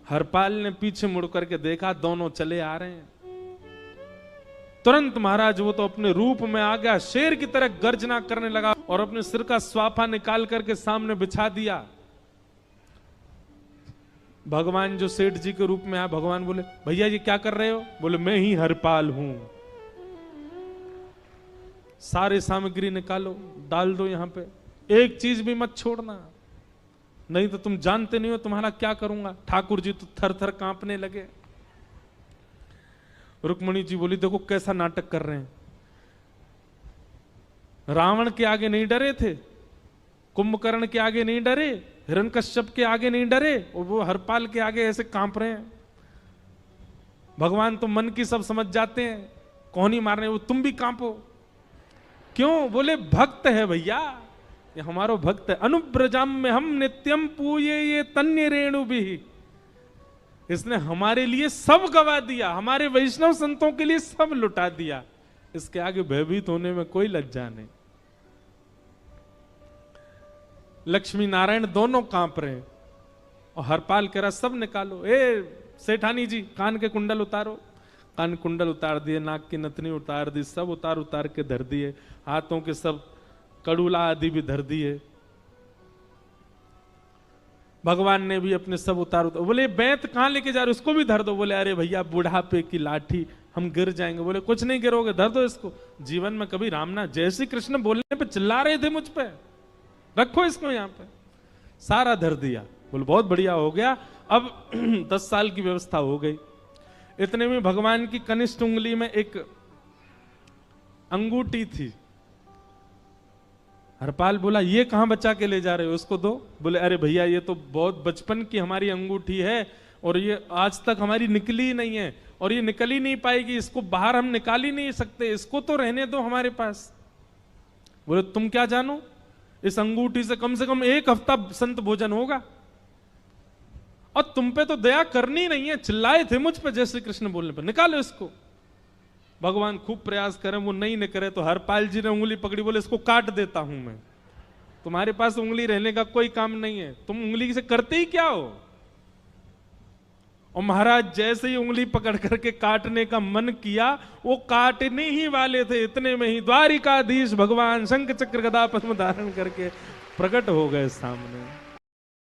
हरपाल ने पीछे मुड़ करके देखा, दोनों चले आ रहे हैं। तुरंत महाराज वो तो अपने रूप में आ गया, शेर की तरह गर्जना करने लगा और अपने सिर का स्वाफा निकाल करके सामने बिछा दिया। भगवान जो सेठ जी के रूप में आया, भगवान बोले, भैया ये क्या कर रहे हो? बोले, मैं ही हरपाल हूं। सारे सामग्री निकालो, डाल दो यहां पे, एक चीज भी मत छोड़ना, नहीं तो तुम जानते नहीं हो तुम्हारा क्या करूंगा। ठाकुर जी तो थर थर कांपने लगे। रुक्मणी जी बोली, देखो कैसा नाटक कर रहे हैं। रावण के आगे नहीं डरे थे, कुंभकर्ण के आगे नहीं डरे, हिरण्यकश्यप के आगे नहीं डरे, और वो हरपाल के आगे ऐसे कांप रहे हैं। भगवान तो मन की सब समझ जाते हैं, कौन ही मारने, वो तुम भी कांपो क्यों? बोले, भक्त है भैया, ये हमारो भक्त है। अनुब्रजाम में हम नित्यम पूये ये तन्य रेणु भी, इसने हमारे लिए सब गवा दिया, हमारे वैष्णव संतों के लिए सब लुटा दिया, इसके आगे भयभीत होने में कोई लज्जा नहीं। लक्ष्मी नारायण दोनों कांप रहे हैं और हरपाल कह रहा, सब निकालो। सेठानी जी, कान के कुंडल उतारो। कान कुंडल उतार दिए, नाक की नथनी उतार दी, सब उतार उतार के धर दिए, हाथों के सब कड़ूला आदि भी धर दिए। भगवान ने भी अपने सब उतार। बोले, बैंत कहां लेके जा रहे हो? उसको भी धर दो। बोले, अरे भैया बुढ़ापे की लाठी, हम गिर जाएंगे। बोले, कुछ नहीं गिरोगे, धर दो इसको। जीवन में कभी राम ना, जय श्री कृष्ण बोलने पे चिल्ला रहे थे मुझ पे, रखो इसको यहां पे। सारा धर दिया। बोले, बहुत बढ़िया हो गया, अब 10 साल की व्यवस्था हो गई। इतने में भगवान की कनिष्ठ उंगली में एक अंगूठी थी। हरपाल बोला, ये कहां बचा के ले जा रहे हो? उसको दो। बोले, अरे भैया ये तो बहुत बचपन की हमारी अंगूठी है और ये आज तक हमारी निकली ही नहीं है और ये निकल ही नहीं पाएगी, इसको बाहर हम निकाल ही नहीं सकते, इसको तो रहने दो हमारे पास। बोले, तुम क्या जानो, इस अंगूठी से कम 1 हफ्ता संत भोजन होगा और तुम पे तो दया करनी नहीं है। चिल्लाए थे मुझ पे जय श्री कृष्ण बोलने पर, निकालो इसको। भगवान खूब प्रयास करें, वो नहीं निकले तो हरपाल जी ने उंगली पकड़ी। बोले, इसको काट देता हूं मैं, तुम्हारे पास उंगली रहने का कोई काम नहीं है, तुम उंगली से करते ही क्या हो? और महाराज जैसे ही उंगली पकड़ करके काटने का मन किया, वो काटने ही वाले थे, इतने में ही द्वारिकाधीश भगवान शंख चक्र गदा पद्म धारण करके प्रकट हो गए सामने।